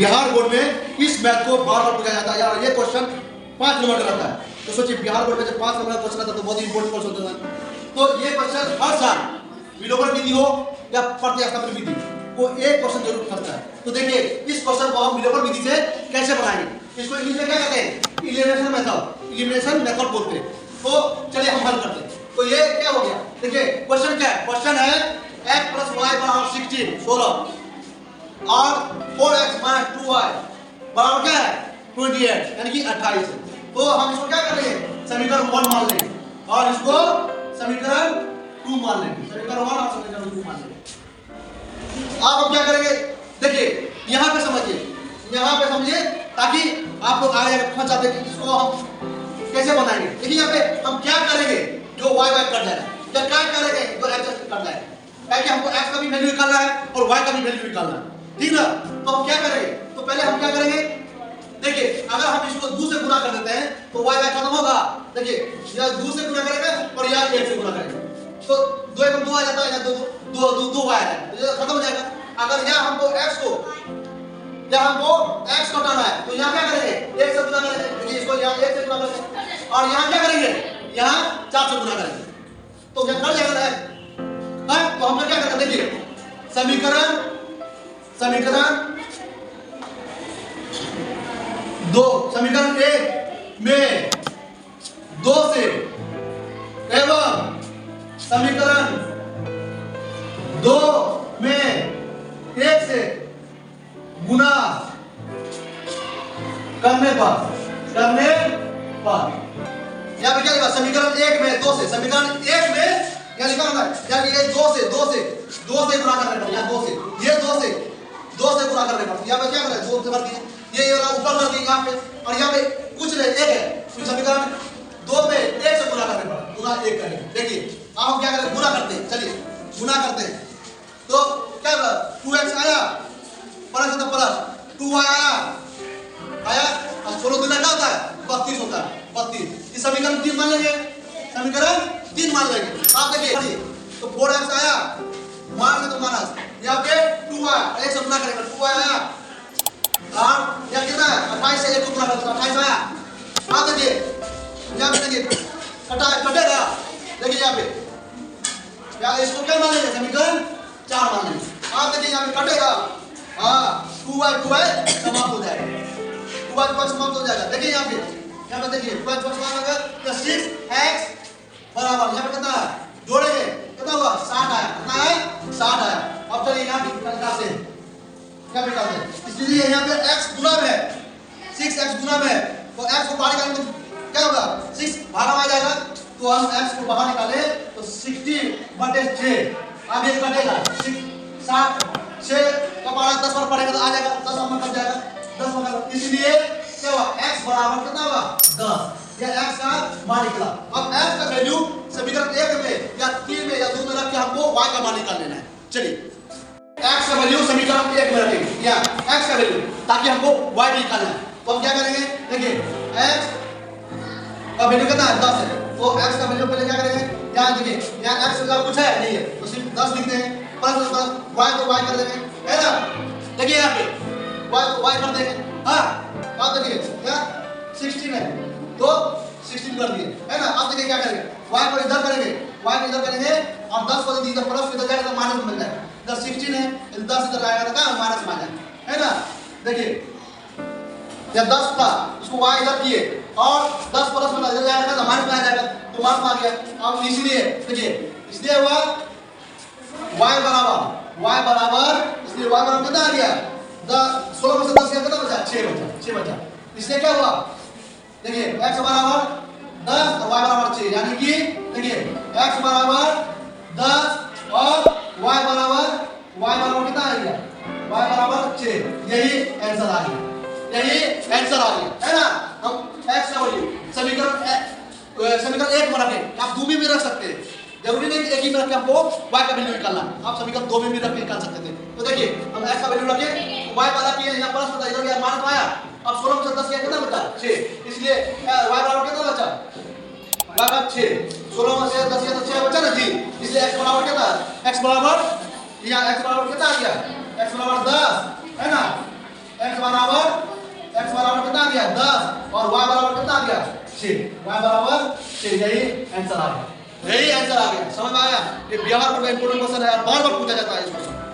Bihar board में इस math को बार बार पूछा जाता है यार। ये क्वेश्चन 5 नंबर का रहता है, तो सोचिए बिहार बोर्ड में जब 5 नंबर का क्वेश्चन आता है तो बहुत ही इंपॉर्टेंट क्वेश्चन होता है। तो ये क्वेश्चन हर साल विलोपन विधि हो या प्रतिस्थापन विधि को एक क्वेश्चन जरूर करता है। तो देखिए इस क्वेश्चन को हम विलोपन विधि से कैसे बनाएंगे, इसको इंग्लिश में क्या कहते हैं, एलिमिनेशन मेथड, एलिमिनेशन मेथड बोलते हैं। तो चलिए हम हल करते हैं। तो ये क्या हो गया, देखिए क्वेश्चन क्या है, क्वेश्चन है x + y = 16 16 और 4x - 2y बराबर क्या है 28 यानी कि 28। तो हम इसको क्या करेंगे, समीकरण 1 मान लेंगे और इसको समीकरण 2 मान लेंगे, समीकरण 1 और समीकरण 2 मान लेंगे। आप अब क्या करेंगे, देखिए यहाँ पे समझिए ताकि आप लोग आगे पहुंच जाते हैं कि इसको हम कैसे बनाएंगे। देखिए यहाँ पे हम क्या करेंगे, जो y कट जाएगा, या क्या करेंगे जो x कट जाएगा, ताकि हमको x का भी वैल्यू निकालना है और y का भी वैल्यू निकालना है, ठीक ना। तो हम क्या करेंगे, तो पहले हम क्या करेंगे, देखिए अगर हम इसको 2 से गुणा कर देते हैं तो y खत्म होगा। देखिए यह 2 से गुणा करेंगे और यह 1 से गुणा करेंगे, तो 2 × 2 आ जाता है, 2 y है, ये खत्म हो जाएगा। अगर यहाँ हमको x घटाना है तो यहाँ क्या करेंगे, 1 से गुणा करेंगे, देखिए इसको यहाँ 1 से गुणा करेंगे और यहाँ क्या करेंगे, यहाँ 4 से गुणा करेंगे, तो यह कट जाएगा है। तो हम क्या करेंगे, देखिए समीकरण 1 में 2 से एवं समीकरण 2 में 1 से गुणा करने पर यहाँ पे क्या लिखा, समीकरण 1 में 2 से, समीकरण 1 में क्या लिखा होगा, यानी ये 2 से गुणा करने पर, यहाँ 2 से, ये 2 से गुणा करने पर, यहाँ पे क्या करें 2 से भर दिए, ये वाला ऊपर कर दिए यहाँ पे, और यहाँ पे कुछ नहीं 1 है, तो समीकरण 2 में 1 से गुणा करने पर गुणा 1 करेंगे। देखिए अब हम क्या करें, गुणा करते हैं, चलिए गुणा करते हैं। तो क्या 2x आया प्लस 2y आया और 16 दूना क्या होता है 32 होता है, 32। इस समीकरण 3 मान लेंगे, समीकरण 3 मान लेंगे। आप देखिए तो 4x आया मान तो माइनस, यहाँ पे 2y 1 से गुणा करेंगे, 2y आया और यहाँ कितना है 28 से 1 को गुणा करेंगे, 28 आया। आप देखिए यहाँ पे देखिए कटेगा, देखिए यहाँ पे इसको क्या मान लेंगे, समीकरण 4 मान लेंगे। आप देखिए यहाँ पे कटेगा, हाँ 2y समाप्त हो जाएगा, 2y समाप्त हो जाएगा। देखिए यहाँ पे देखिए 2y समाप्त होगा तो 6x बराबर, यहाँ पे कितना है जोड़ेंगे, कितना हुआ 60 आया, कितना है 60 आया। अब चलिए यहाँ पे निकालते हैं, क्या निकालते हैं, इसलिए यहाँ पे x गुना में है, 6x गुना में है, तो x को बाहर निकालेंगे तो क्या होगा 6 बाहर आ जाएगा, तो हम x को बाहर निकाले तो 60/6, अब ये कटेगा 60 का पारा 10 बार पड़ेगा तो आ जाएगा, 10 नंबर कट जाएगा, 10 नंबर। इसलिए क्या हुआ x बराबर कितना हुआ 10, ये x का मान निकला। अब x का वैल्यू समीकरण 1 में या 3 में या 2 में रख के हमको y का मान निकाल लेना है। चलिए x का वैल्यू समीकरण 1 में रखेंगे, या x का वैल्यू ताकि हमको y निकालना है। तो हम क्या करेंगे, देखिए x का वैल्यू कितना है 10 है, तो x का वैल्यू पहले क्या करेंगे, यहाँ देखिए यहाँ x का कुछ है नहीं है तो सिर्फ 10 लिखते हैं, प्लस y को y कर देंगे, है ना। देखिए यहाँ पे y को y कर देंगे, हाँ आप देखिए यहाँ 16 है तो 16 कर दिए, है ना। आप देखिए क्या करेंगे, y को इधर करेंगे, और 10 को इधर प्लस इधर जाएगा तो माइनस मिल जाएगा, इधर 16 है 10 इधर आएगा तो क्या माइनस में आ जाएगा, है ना। देखिए या 10 था इसको y इधर किए और 10 प्लस में इधर जाएगा तो माइनस में आ जाएगा, तो माइनस में आ गया। अब इसलिए देखिए इसलिए हुआ y बराबर इसलिए y बराबर कितना आ गया 16 में से 10 गया कितना बचा 6 बचा। इसलिए क्या हुआ, देखिए x बराबर 10 और y बराबर 6, यानी कि देखिए x बराबर 10 और y बराबर कितना आ गया y बराबर 6, यही आंसर आ गया, है ना। हम x का वैल्यू समीकरण 1 में रखें, आप 2 में भी रख सकते हैं, जरूरी नहीं कि एक ही में रख के हमको y का वैल्यू निकालना, आप समीकरण 2 में भी रख के निकाल सकते थे। तो देखिए हम x का वैल्यू रखे, y वाला किए यहाँ प्लस बता इधर गया माइनस आया, अब 16 में से 10 गया कितना बचा 6, इसलिए y बराबर कितना बचा y बराबर 6, 16 में से 10 गया तो 6 बचा ना जी, इसलिए x बराबर कितना x बराबर यहाँ x बराबर कितना आ गया x बराबर 10, है ना। x बराबर गया 10 और y बराबर कितना आ गया 6, y बराबर 6, यही आंसर आ गया, यही आंसर आ गया। समझ में आया? ये बिहार बोर्ड का इंपोर्टेंट क्वेश्चन है, बार बार पूछा जाता है इस क्वेश्चन।